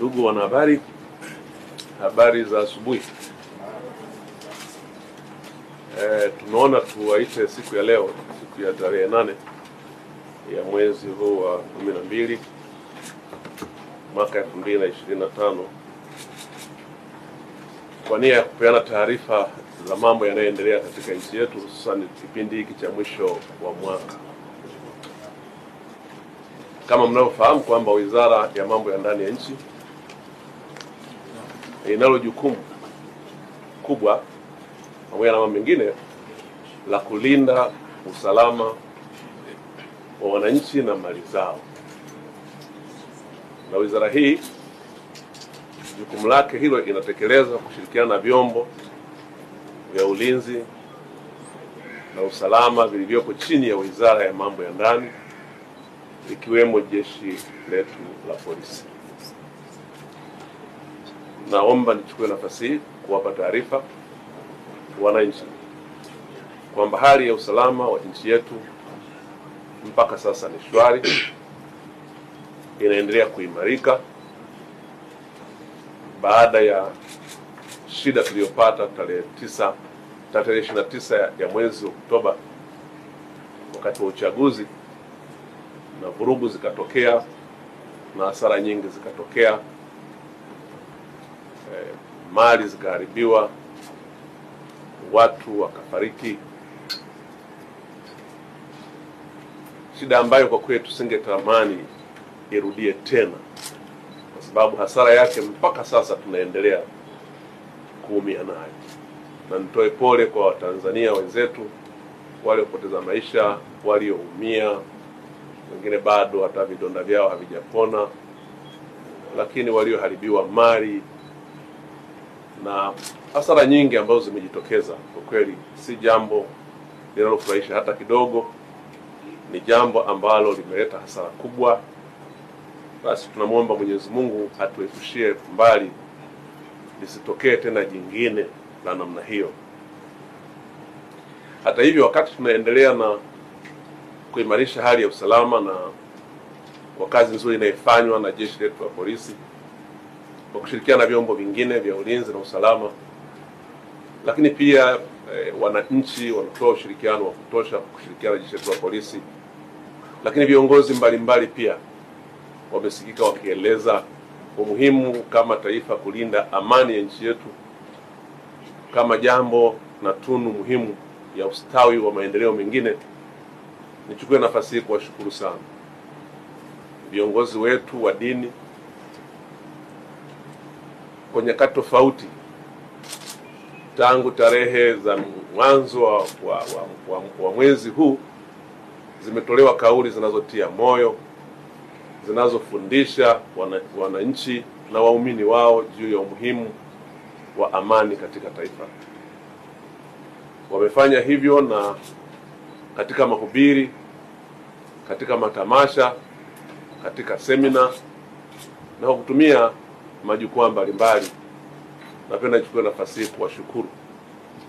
Ndugu wanahabari, habari za asubuhi. Tumeona tuwaite siku ya leo, siku ya tarehe 8 ya mwezi huu wa 12 mwaka 2025 kwa nia ya kupeana taarifa za mambo yanayoendelea katika nchi yetu, hususan kipindi hiki cha mwisho wa mwaka. Kama mnavyofahamu kwamba Wizara ya Mambo ya Ndani ya Nchi inalo jukumu kubwa pamoja na mambo mengine la kulinda usalama wa wananchi na mali zao. Na wizara hii jukumu lake hilo inatekeleza kushirikiana na vyombo vya ulinzi na usalama vilivyoko chini ya Wizara ya Mambo ya Ndani, ikiwemo jeshi letu la polisi. Naomba nichukue nafasi hii kuwapa taarifa wananchi kwamba hali ya usalama wa nchi yetu mpaka sasa ni shwari, inaendelea kuimarika baada ya shida tuliyopata tarehe 29 ya mwezi Oktoba wakati wa uchaguzi, na vurugu zikatokea na hasara nyingi zikatokea, mali zikaharibiwa, watu wakafariki, shida ambayo kwa kweli tusingetamani irudie tena, kwa sababu hasara yake mpaka sasa tunaendelea kuumia nayo. Na nitoe pole kwa Watanzania wenzetu waliopoteza maisha, walioumia, wengine bado hata vidonda vyao havijapona, lakini walioharibiwa mali na hasara nyingi ambazo zimejitokeza. Kwa kweli si jambo linalofurahisha hata kidogo, ni jambo ambalo limeleta hasara kubwa. Basi tunamwomba Mwenyezi Mungu atuepushie mbali lisitokee tena jingine la namna hiyo. Hata hivyo, wakati tunaendelea na kuimarisha hali ya usalama na kwa kazi nzuri inayofanywa na jeshi letu la polisi kwa kushirikiana na vyombo vingine vya ulinzi na usalama, lakini pia wananchi wanatoa ushirikiano wa kutosha kushirikiana na jeshi letu la polisi, lakini viongozi mbalimbali pia wamesikika wakieleza umuhimu kama taifa kulinda amani ya nchi yetu kama jambo na tunu muhimu ya ustawi wa maendeleo mengine. Nichukue nafasi hii kuwashukuru sana viongozi wetu wa dini kwa nyakati tofauti tangu tarehe za mwanzo wa mwezi huu. Zimetolewa kauli zinazotia moyo, zinazofundisha wananchi na waumini wao juu ya umuhimu wa amani katika taifa. Wamefanya hivyo na katika mahubiri, katika matamasha, katika semina na kutumia majukwaa mbalimbali. Napenda nichukue nafasi hii kuwashukuru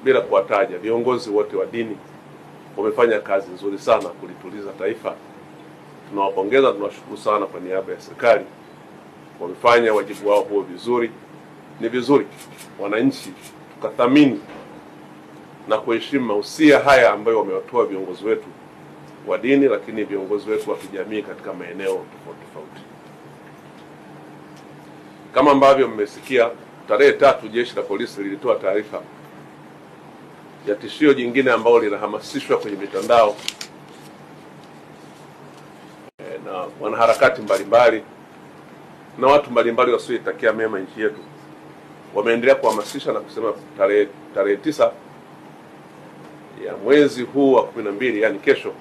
bila kuwataja viongozi wote wa dini. Wamefanya kazi nzuri sana kulituliza taifa. Tunawapongeza, tunawashukuru sana kwa niaba ya serikali. Wamefanya wajibu wao huo vizuri. Ni vizuri wananchi tukathamini na kuheshimu mahusia haya ambayo wamewatoa viongozi wetu wa dini, lakini viongozi wetu wa kijamii katika maeneo tofauti tofauti. Kama ambavyo mmesikia, tarehe 3 jeshi la polisi lilitoa taarifa ya tishio jingine ambalo linahamasishwa kwenye mitandao na wanaharakati mbalimbali na watu mbalimbali wasioitakia mema nchi yetu. Wameendelea kuhamasisha na kusema tarehe 9 ya mwezi huu wa 12, yani kesho,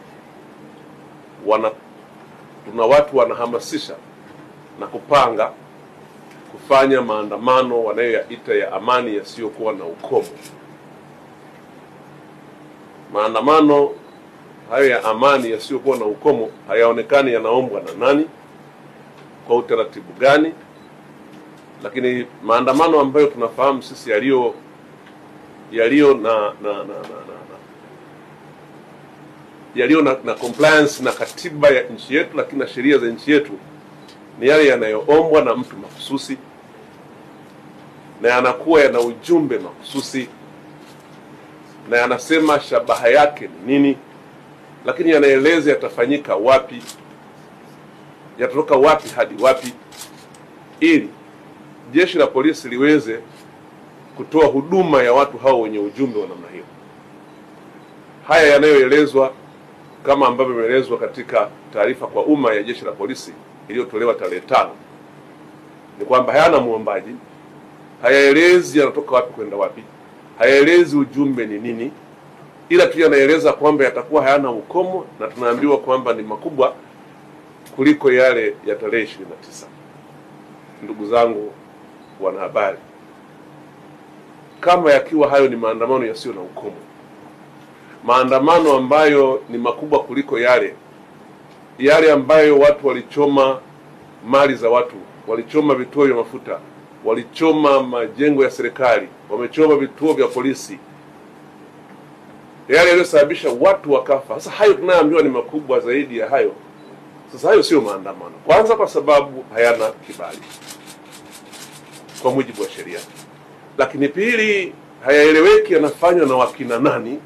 tuna watu wanahamasisha na kupanga kufanya maandamano wanayoyaita ya amani yasiyokuwa na ukomo. Maandamano hayo ya amani yasiyokuwa na ukomo hayaonekani yanaombwa na nani, kwa utaratibu gani, lakini maandamano ambayo tunafahamu sisi yaliyo na compliance na katiba ya nchi yetu, lakini na sheria za nchi yetu, ni yale yanayoombwa na mtu mahususi na yanakuwa yana ujumbe mahususi na yanasema shabaha yake ni nini, lakini yanaeleza yatafanyika wapi, yatatoka wapi hadi wapi, ili jeshi la polisi liweze kutoa huduma ya watu hao wenye ujumbe wa namna hiyo. Haya yanayoelezwa kama ambavyo imeelezwa katika taarifa kwa umma ya jeshi la polisi iliyotolewa tarehe 5 ni kwamba hayana muombaji, hayaelezi yanatoka wapi kwenda wapi, hayaelezi ujumbe ni nini, ila tu yanaeleza kwamba yatakuwa hayana ukomo, na tunaambiwa kwamba ni makubwa kuliko yale ya tarehe 29. Ndugu zangu wanahabari, kama yakiwa hayo ni maandamano yasiyo na ukomo, maandamano ambayo ni makubwa kuliko yale ambayo watu walichoma mali za watu, walichoma vituo vya mafuta, walichoma majengo ya serikali, wamechoma vituo vya polisi, yale yaliyosababisha watu wakafa. Sasa hayo tunayoambiwa ni makubwa zaidi ya hayo. Sasa hayo sio maandamano. Kwanza kwa sababu hayana kibali kwa mujibu wa sheria, lakini pili hayaeleweki yanafanywa na wakina nani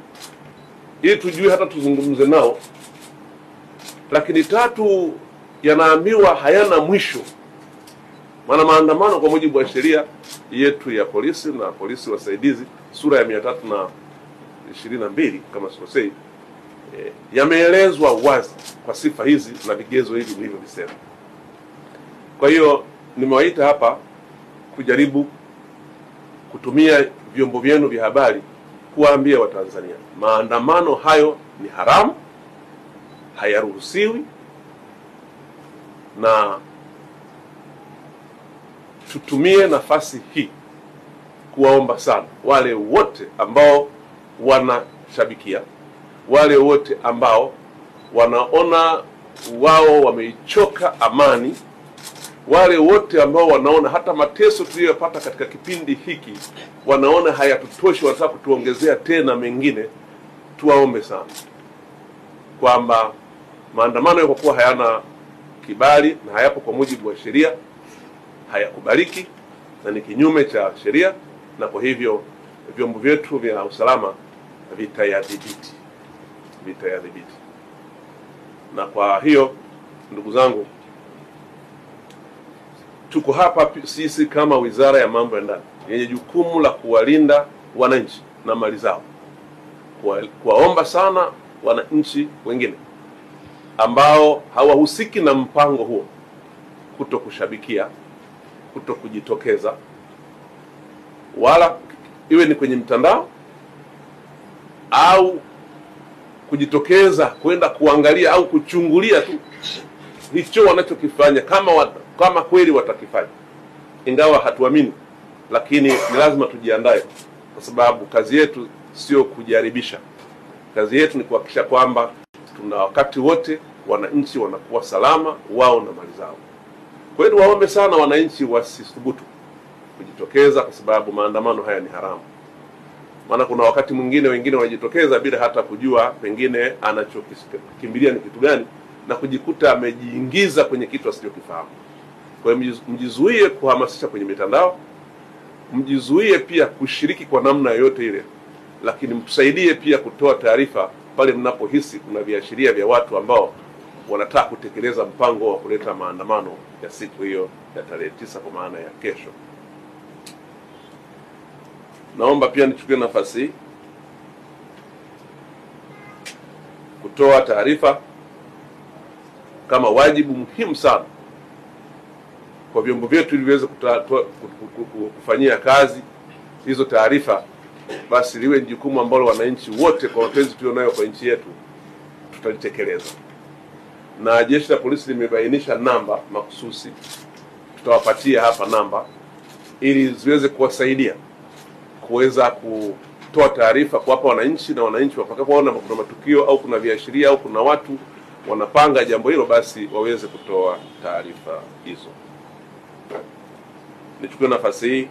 ili tujue hata tuzungumze nao, lakini tatu yanaambiwa hayana mwisho. Maana maandamano kwa mujibu wa sheria yetu ya polisi na polisi wasaidizi sura ya 322 kama sikosei, yameelezwa wazi kwa sifa hizi na vigezo hivi nilivyovisema. Kwa hiyo nimewaita hapa kujaribu kutumia vyombo vyenu vya habari kuwaambia Watanzania maandamano hayo ni haramu, hayaruhusiwi, na tutumie nafasi hii kuwaomba sana wale wote ambao wanashabikia, wale wote ambao wanaona wao wameichoka amani, wale wote ambao wanaona hata mateso tuliyopata katika kipindi hiki wanaona hayatutoshi, wanataka kutuongezea tena mengine, tuwaombe sana kwamba maandamano kwa kuwa hayana kibali na hayapo kwa mujibu wa sheria, hayakubaliki na ni kinyume cha sheria, na kwa hivyo vyombo vyetu vya usalama vitayadhibiti. Na kwa hiyo ndugu zangu, tuko hapa sisi kama Wizara ya Mambo ya Ndani yenye jukumu la kuwalinda wananchi na mali zao, kuwaomba sana wananchi wengine ambao hawahusiki na mpango huo kuto kushabikia, kuto kujitokeza, wala iwe ni kwenye mtandao au kujitokeza kwenda kuangalia au kuchungulia tu hicho wanachokifanya, kama kweli watakifanya, ingawa hatuamini, lakini ni lazima tujiandae, kwa sababu kazi yetu sio kujaribisha. Kazi yetu ni kuhakikisha kwamba tuna wakati wote wananchi wanakuwa salama wao na mali zao. Kwa hiyo waombe sana wananchi wasithubutu kujitokeza, kwa sababu maandamano haya ni haramu. Maana kuna wakati mwingine wengine wanajitokeza bila hata kujua pengine anachokimbilia ni kitu gani, na kujikuta amejiingiza kwenye kitu asichokifahamu. Kwa hiyo mjizuie kuhamasisha kwenye mitandao, mjizuie pia kushiriki kwa namna yoyote ile, lakini mtusaidie pia kutoa taarifa pale mnapohisi kuna viashiria vya watu ambao wanataka kutekeleza mpango wa kuleta maandamano ya siku hiyo ya tarehe 9 kwa maana ya kesho. Naomba pia nichukue nafasi hii kutoa taarifa kama wajibu muhimu sana kwa vyombo vyetu ili viweze kufanyia kazi hizo taarifa. Basi liwe jukumu ambalo wananchi wote kwa mapenzi tulionayo kwa nchi yetu tutalitekeleza. Na jeshi la polisi limebainisha namba mahususi, tutawapatia hapa namba ili ziweze kuwasaidia kuweza kutoa taarifa kuwapa wananchi, na wananchi watakapoona kuna matukio au kuna viashiria au kuna watu wanapanga jambo hilo, basi waweze kutoa taarifa hizo. Nichukue nafasi hii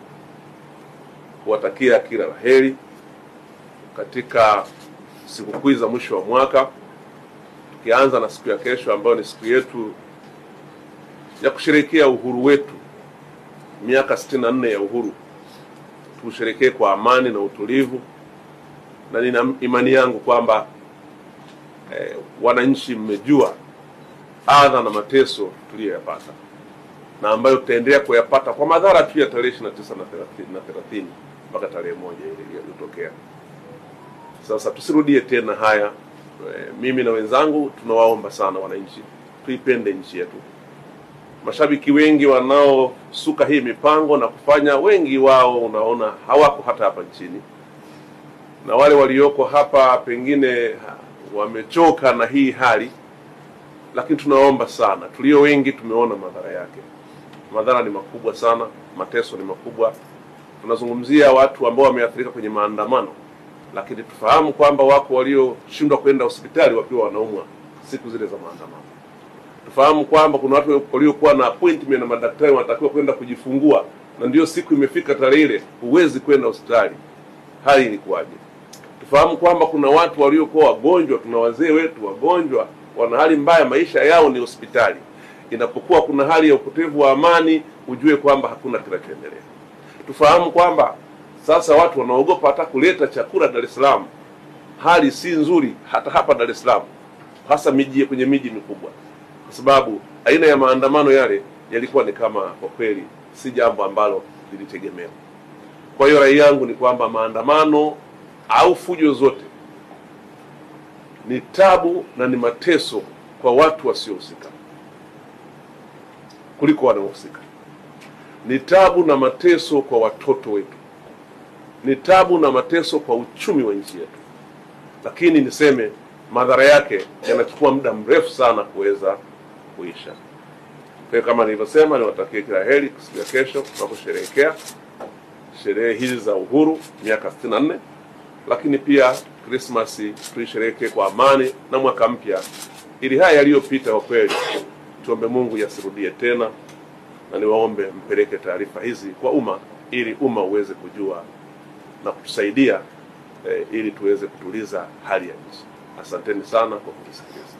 kuwatakia kila la heri katika sikukuu za mwisho wa mwaka, tukianza na siku ya kesho ambayo ni siku yetu ya kusherehekea uhuru wetu, miaka 64 ya uhuru, tusherehekee kwa amani na utulivu, na nina imani yangu kwamba wananchi mmejua adha na mateso tuliyoyapata na ambayo tutaendelea kuyapata kwa madhara tu ya tarehe 29 na 30 mpaka tarehe 1 ile iliyotokea. Sasa tusirudie tena haya. Mimi na wenzangu tunawaomba sana wananchi tuipende nchi yetu. Mashabiki wengi wanaosuka hii mipango na kufanya, wengi wao unaona hawako hata hapa nchini, na wale walioko hapa pengine wamechoka na hii hali, lakini tunaomba sana, tulio wengi tumeona madhara yake. Madhara ni makubwa sana, mateso ni makubwa. Tunazungumzia watu ambao wameathirika kwenye maandamano, lakini tufahamu kwamba wako walioshindwa kwenda hospitali wakiwa wanaumwa siku zile za maandamano. Tufahamu kwamba kuna watu waliokuwa na appointment na madaktari wanatakiwa kwenda kujifungua, na ndio siku imefika tarehe ile huwezi kwenda hospitali. Hali ilikuwaje? Tufahamu kwamba kuna watu waliokuwa wagonjwa, tuna wazee wetu wagonjwa, wana hali mbaya, maisha yao ni hospitali. Inapokuwa kuna hali ya upotevu wa amani, ujue kwamba hakuna kinachoendelea. Tufahamu kwamba sasa watu wanaogopa hata kuleta chakula Dar es Salaam. Hali si nzuri hata hapa Dar es Salaam, hasa kwenye miji mikubwa, kwa sababu aina ya maandamano yale yalikuwa ni kama, kwa kweli si jambo ambalo lilitegemewa. Kwa hiyo rai yangu ni kwamba maandamano au fujo zote ni tabu na ni mateso kwa watu wasiohusika kuliko wanaohusika. Ni tabu na mateso kwa watoto wetu, ni tabu na mateso kwa uchumi wa nchi yetu, lakini niseme madhara yake yanachukua muda mrefu sana kuweza kuisha. Kwa kama nilivyosema, niwatakie kila heri siku ya kesho tunaposherehekea sherehe hizi za uhuru miaka 64, lakini pia Christmas tuisherehekee kwa amani na mwaka mpya, ili haya yaliyopita kwa kweli tuombe Mungu yasirudie tena, na niwaombe mpeleke taarifa hizi kwa umma ili umma uweze kujua na kutusaidia ili tuweze kutuliza hali ya nchi. Asanteni sana kwa kusikiliza.